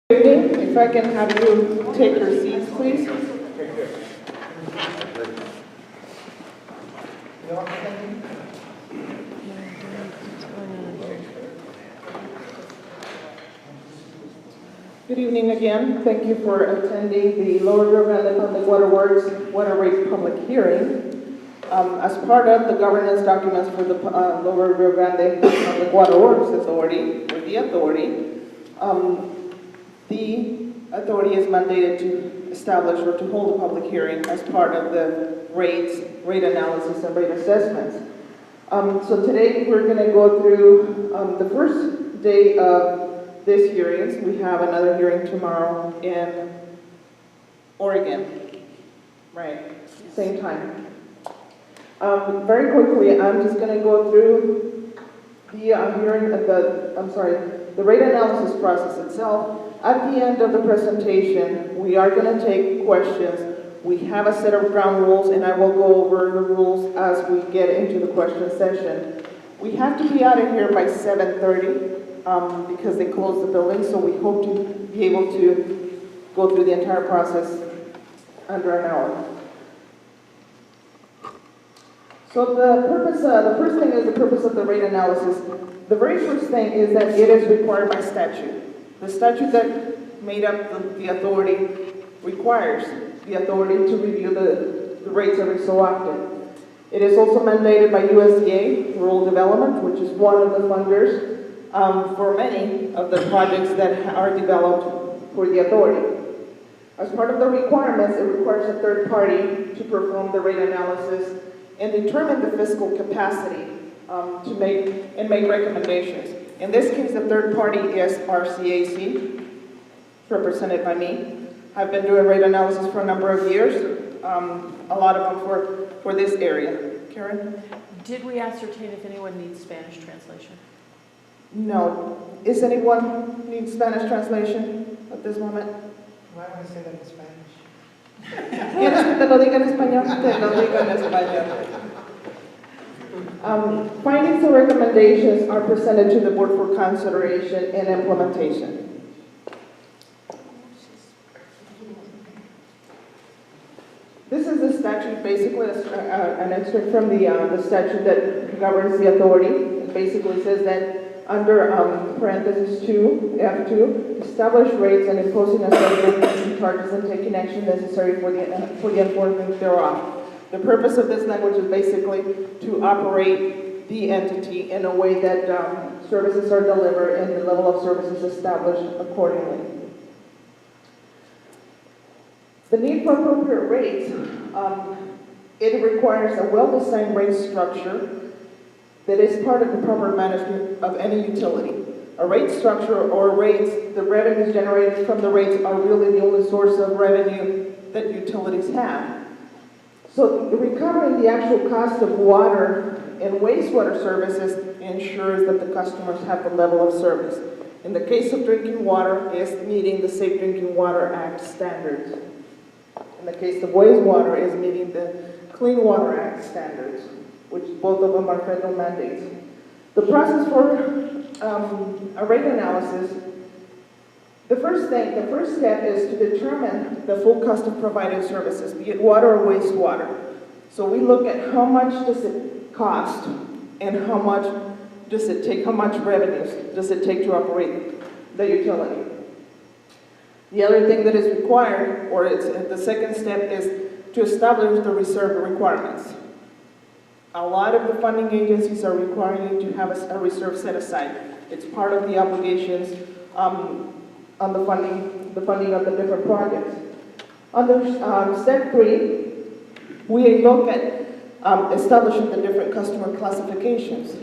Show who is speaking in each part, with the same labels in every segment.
Speaker 1: Good evening. If I can have you take your seats, please. Good evening again. Thank you for attending the Lower Rio Grande Public Water Works water rate public hearing. As part of the governance documents for the Lower Rio Grande Public Water Works Authority, or the authority, the authority is mandated to establish or to hold a public hearing as part of the rate analysis and rate assessments. So today we're going to go through the first day of this hearings. We have another hearing tomorrow in Oregon, right? Same time. Very quickly, I'm just going to go through the the rate analysis process itself. At the end of the presentation, we are going to take questions. We have a set of ground rules, and I will go over the rules as we get into the question session. We have to be out of here by 7:30 because they close the building, so we hope to be able to go through the entire process under an hour. So the first thing is the purpose of the rate analysis. The very first thing is that it is required by statute. The statute that made up the authority requires the authority to review the rates every so often. It is also mandated by USDA Rural Development, which is one of the funders for many of the projects that are developed for the authority. As part of the requirements, it requires a third party to perform the rate analysis and determine the fiscal capacity to make recommendations. In this case, the third party is RCAC, represented by me. I've been doing rate analysis for a number of years, a lot of them for this area. Karen?
Speaker 2: Did we ascertain if anyone needs Spanish translation?
Speaker 1: No. Is anyone need Spanish translation at this moment?
Speaker 3: Why would I say that in Spanish?
Speaker 1: ¿Quieres que te lo diga en español? Te lo digo en español. Findings and recommendations are presented to the board for consideration and implementation. This is the statute, basically an extract from the statute that governs the authority. It basically says that under parenthesis 2, F2, establish rates and imposing assessment charges and taking action necessary for the enforcement thereof. The purpose of this language is basically to operate the entity in a way that services are delivered and the level of services established accordingly. The need for appropriate rates, it requires a well-designed rate structure that is part of the proper management of any utility. A rate structure or rates, the revenues generated from the rates are really the only source of revenue that utilities have. So recovering the actual cost of water and wastewater services ensures that the customers have the level of service. In the case of drinking water, is meeting the Safe Drinking Water Act standards. In the case of wastewater, is meeting the Clean Water Act standards, which both of them are federal mandates. The process for a rate analysis, the first step is to determine the full cost of provided services, be it water or wastewater. So we look at how much does it cost and how much does it take, how much revenues does it take to operate the utility. The other thing that is required, or the second step, is to establish the reserve requirements. A lot of the funding agencies are requiring you to have a reserve set aside. It's part of the obligations on the funding of the different projects. Under step 3, we look at establishing the different customer classifications: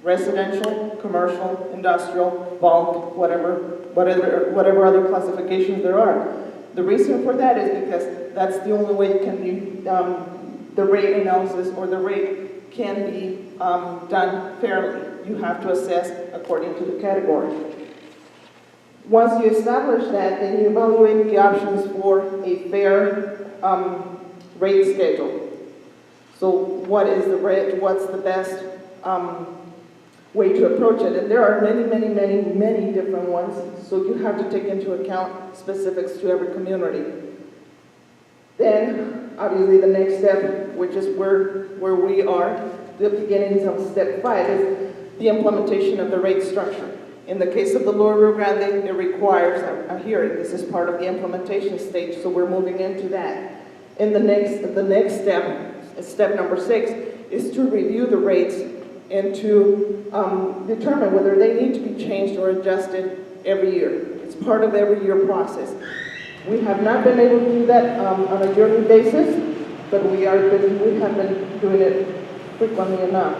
Speaker 1: residential, commercial, industrial, bulk, whatever other classifications there are. The reason for that is because that's the only way the rate analysis or the rate can be done fairly. You have to assess according to the category. Once you establish that, then you evaluate the options for a fair rate schedule. So what is the rate? What's the best way to approach it. And there are many different ones, so you have to take into account specifics to every community. Then, obviously, the next step, which is where we are, the beginnings of step 5, is the implementation of the rate structure. In the case of the Lower Rio Grande, it requires a hearing. This is part of the implementation stage, so we're moving into that. And the next step number 6, is to review the rates and to determine whether they need to be changed or adjusted every year. It's part of every year process. We have not been able to do that on a yearly basis, but we have been doing it frequently enough.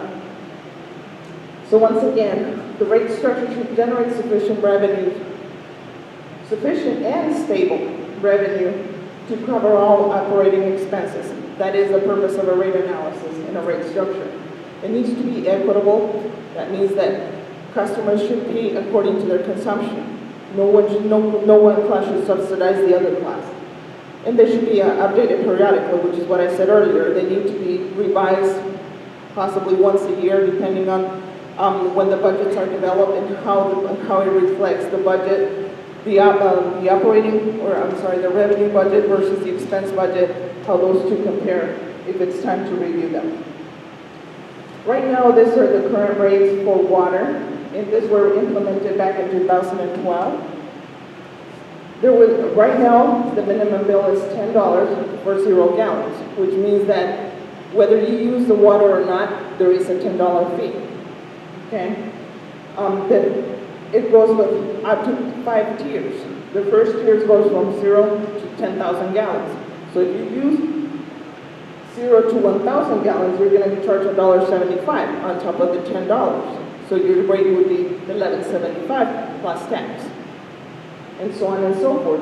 Speaker 1: So once again, the rate structure should generate sufficient and stable revenue to cover all operating expenses. That is the purpose of a rate analysis and a rate structure. It needs to be equitable. That means that customers should pay according to their consumption. No one class should subsidize the other class. And they should be updated periodically, which is what I said earlier. They need to be revised possibly once a year, depending on when the budgets are developed and how it reflects the budget, the revenue budget versus the expense budget, how those two compare if it's time to review them. Right now, these are the current rates for water, and these were implemented back in 2012. Right now, the minimum bill is $10 for 0 gallons, which means that whether you use the water or not, there is a $10 fee. Okay? Then it goes with up to 5 tiers. The first tier goes from 0 to 10,000 gallons. So if you use 0 to 1,000 gallons, you're going to be charged $1.75 on top of the $10. So your rate would be $11.75 plus tax, and so on and so forth.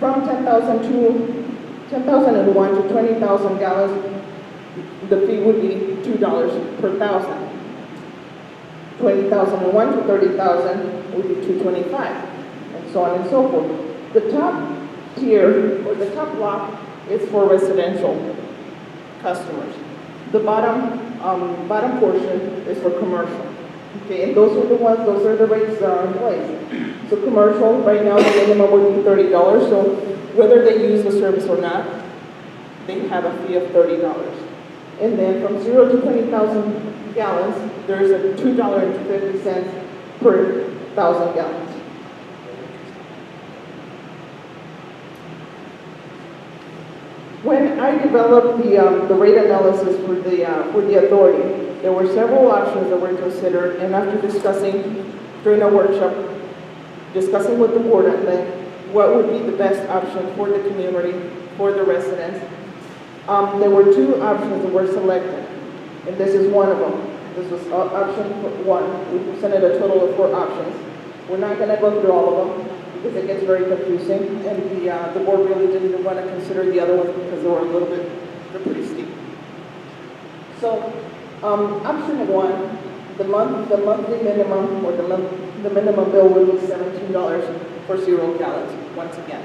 Speaker 1: From 10,001 to 20,000 gallons, the fee would be $2 per thousand. 20,001 to 30,000 would be $2.25, and so on and so forth. The top tier, or the top block, is for residential customers. The bottom portion is for commercial. Okay, and those are the rates that are in place. So commercial, right now, the minimum would be $30. So whether they use the service or not, they have a fee of $30. And then from 0 to 20,000 gallons, there's a $2.50 per 1,000 gallons. When I developed the rate analysis for the authority, there were several options that were considered, and after discussing during a workshop, discussing with the board at length, what would be the best option for the community, for the residents, there were 2 options that were selected, and this is one of them. This was option 1. We presented a total of 4 options. We're not going to go through all of them, because it gets very confusing, and the board really didn't want to consider the other ones because they're pretty steep. So, option 1, the monthly minimum, or the minimum bill would be $17 for 0 gallons, once again.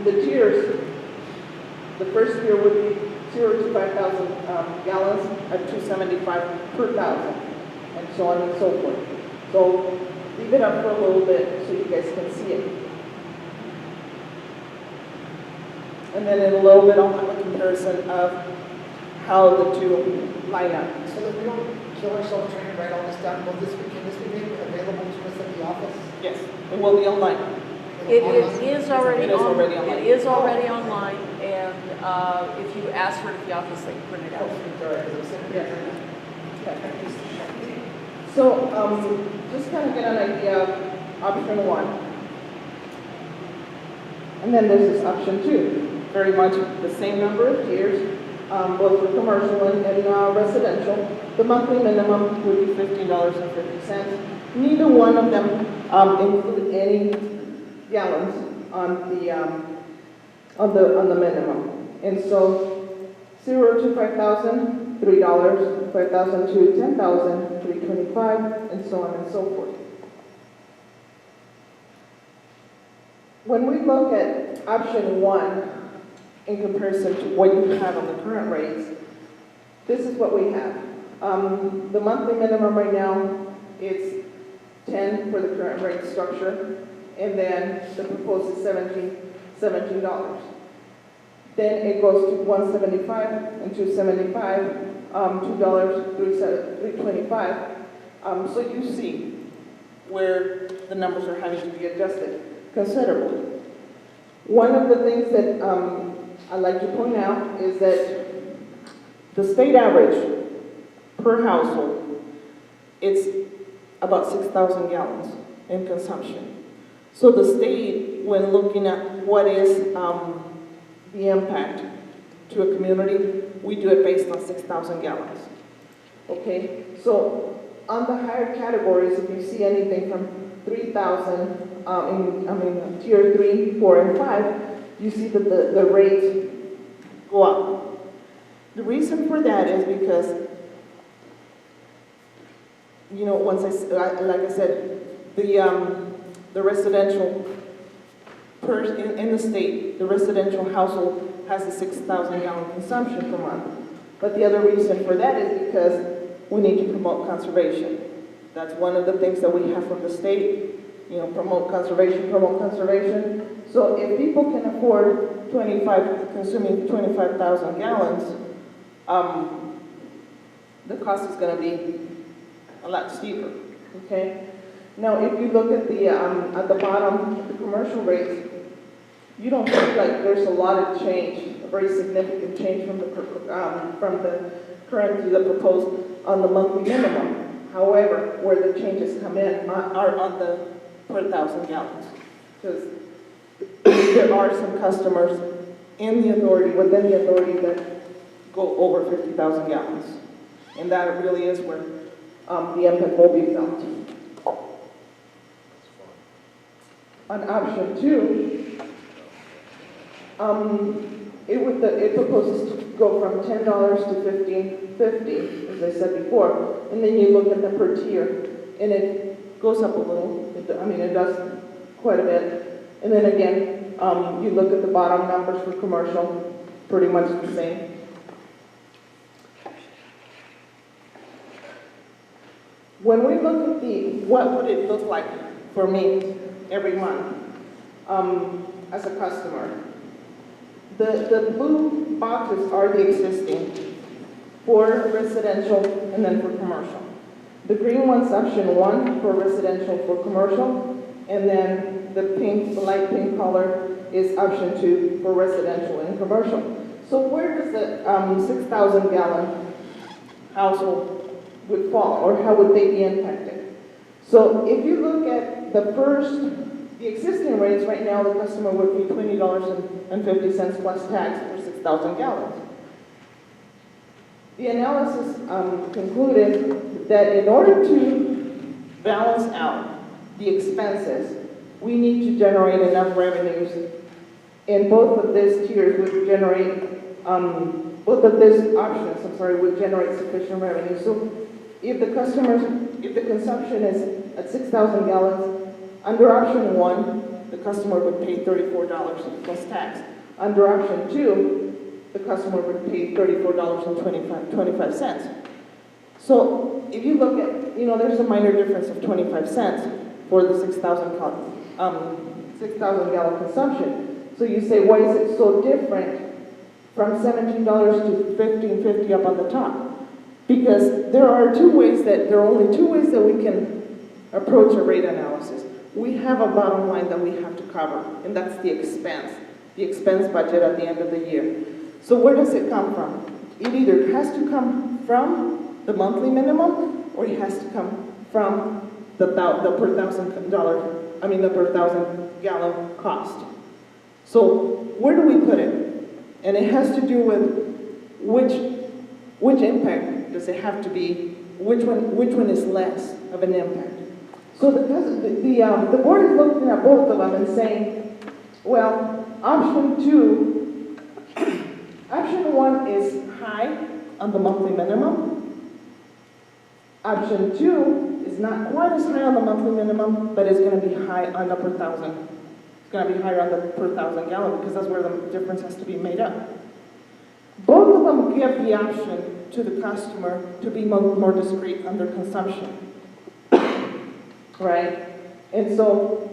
Speaker 1: The tiers, the first tier would be 0 to 5,000 gallons at $2.75 per thousand, and so on and so forth. So, leave it up for a little bit so you guys can see it. And then in a little bit, I'll have a comparison of how the two line up.
Speaker 3: So that we don't kill ourselves trying to write all this down, can this be made available to us at the office?
Speaker 1: Yes, it will be online.
Speaker 2: It is already
Speaker 1: It is already online.
Speaker 2: It is already online, and if you ask for it at the office, they can print it out.
Speaker 1: So, just kind of get an idea of option 1. And then this is option 2. Very much the same number of tiers, both for commercial and residential. The monthly minimum would be $15.50. Neither one of them include any gallons on the minimum. And so 0 to 5,000, $3, 5,000 to 10,000, $3.25, and so on and so forth. When we look at option 1 in comparison to what you have on the current rates, this is what we have. The monthly minimum right now, it's 10 for the current rate structure, and then the proposed is $17. Then it goes to 175 and 275, $2, 325. So you see where the numbers are having to be adjusted considerably. One of the things that I'd like to point out is that the state average per household, it's about 6,000 gallons in consumption. So the state, when looking at what is the impact to a community, we do it based on 6,000 gallons. Okay, so on the higher categories, if you see anything from 3,000, tier 3, 4, and 5, you see that the rates go up. The reason for that is because, you know, like I said, the residential in the state, the residential household has a 6,000 gallon consumption per month. But the other reason for that is because we need to promote conservation. That's one of the things that we have from the state. You know, promote conservation, promote conservation. So if people can afford consuming 25,000 gallons, the cost is going to be a lot steeper. Okay. Now, if you look at the bottom, the commercial rates, you don't see like there's a lot of change, a very significant change from the current to the proposed on the monthly minimum. However, where the changes come in are on the per 1,000 gallons, because there are some customers within the authority that go over 50,000 gallons, and that really is where the impact will be felt. On option 2, it proposes to go from $10 to $15.50, as I said before, and then you look at the per tier, and it goes up a little. It does quite a bit. And then again, you look at the bottom numbers for commercial, pretty much the same. When we look at what would it look like for me every month as a customer, the blue boxes are the existing for residential and then for commercial. The green one's option 1 for residential for commercial, and then the light pink color is option 2 for residential and commercial. So where does the 6,000 gallon household would fall, or how would they be impacted? So if you look at the existing rates right now, the customer would pay $20.50 plus tax for 6,000 gallons. The analysis concluded that in order to balance out the expenses, we need to generate enough revenues, and both of these tiers would generate, both of these options, would generate sufficient revenue. So if the consumption is at 6,000 gallons, under option 1, the customer would pay $34 plus tax. Under option 2, the customer would pay $34.25. So if you look at, there's a minor difference of 25 cents for the 6,000 gallon consumption. So you say, why is it so different from $17 to $15.50 up on the top? Because there are only two ways that we can approach a rate analysis. We have a bottom line that we have to cover, and that's the expense budget at the end of the year. So where does it come from? It either has to come from the monthly minimum, or it has to come from the per $1,000 gallon cost. So where do we put it? And it has to do with which impact does it have to be? Which one is less of an impact? So the board is looking at both of them and saying, well, option 1 is high on the monthly minimum. Option 2 is not quite as high on the monthly minimum, but it's going to be high on the per 1,000. It's going to be higher on the per 1,000 gallon, because that's where the difference has to be made up. Both of them give the option to the customer to be more discreet on their consumption. Right? And so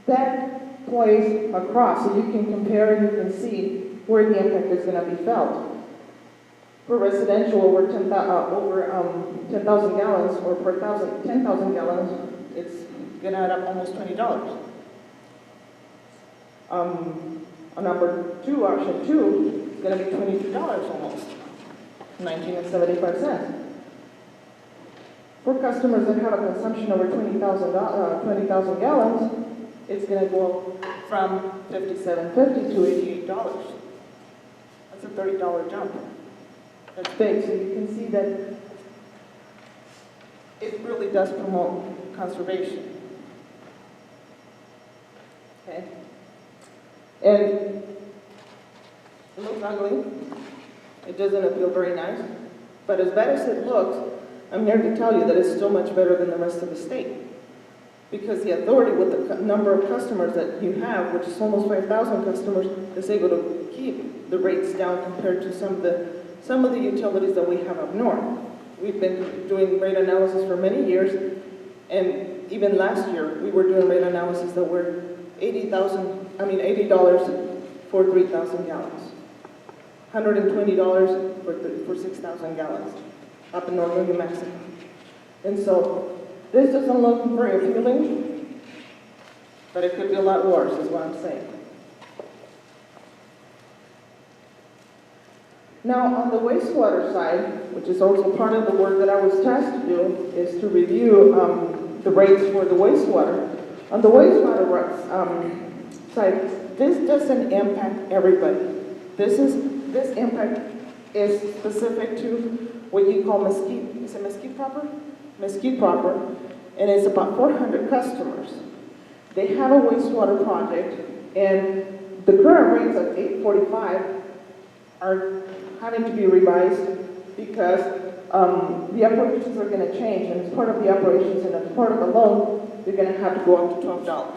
Speaker 1: that plays across, so you can compare and you can see where the impact is going to be felt. For residential, over 10,000 gallons, or per 10,000 gallons, it's going to add up almost $20. On number 2, option 2, it's going to be $22 almost, 19.75 cents. For customers that have a consumption over 20,000 gallons, it's going to go from $57.50 to $88. That's a $30 jump. That's big, so you can see that it really does promote conservation. Okay? And it looks ugly. It doesn't appeal very nice. But as bad as it looks, I'm here to tell you that it's still much better than the rest of the state. Because the authority with the number of customers that you have, which is almost 5,000 customers, is able to keep the rates down compared to some of the utilities that we have up north. We've been doing rate analysis for many years, and even last year we were doing rate analysis that were $80 for 3,000 gallons, $120 for 6,000 gallons up in northern New Mexico. And so this doesn't look very appealing, but it could be a lot worse, is what I'm saying. Now, on the wastewater side, which is also part of the work that I was tasked to do, is to review the rates for the wastewater. On the wastewater side, this doesn't impact everybody. This impact is specific to what you call mesquite. Is it mesquite proper? Mesquite proper, and it's about 400 customers. They have a wastewater project, and the current rates of $8.45 are having to be revised because the operations are going to change, and as part of the operations and as part of the loan, they're going to have to go up to $12.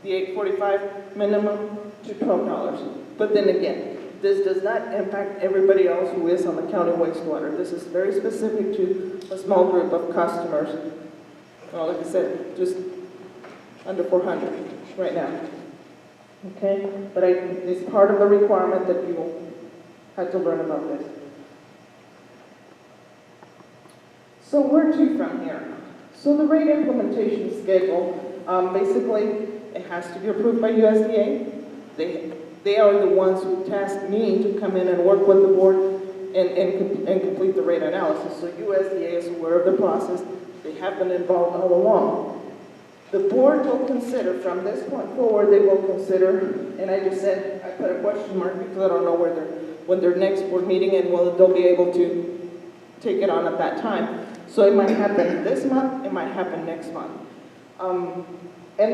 Speaker 1: The $8.45 minimum to $12. But then again, this does not impact everybody else who is on the county wastewater. This is very specific to a small group of customers. Well, like I said, just under 400 right now. Okay? But it's part of the requirement that you had to learn about this. So where to from here? So the rate implementation schedule, basically, it has to be approved by USDA. They are the ones who tasked me to come in and work with the board and complete the rate analysis. So USDA is aware of the process. They have been involved all along. The board will consider, from this point forward, they will consider, and I just said, I put a question mark because I don't know when their next board meeting, and they'll be able to take it on at that time. So it might happen this month, it might happen next month. And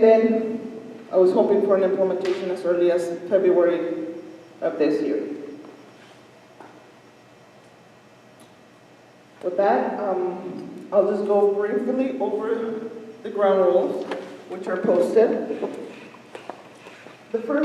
Speaker 1: then I was hoping for an implementation as early as February of this year. With that, I'll just go briefly over the ground rules, which are posted. The first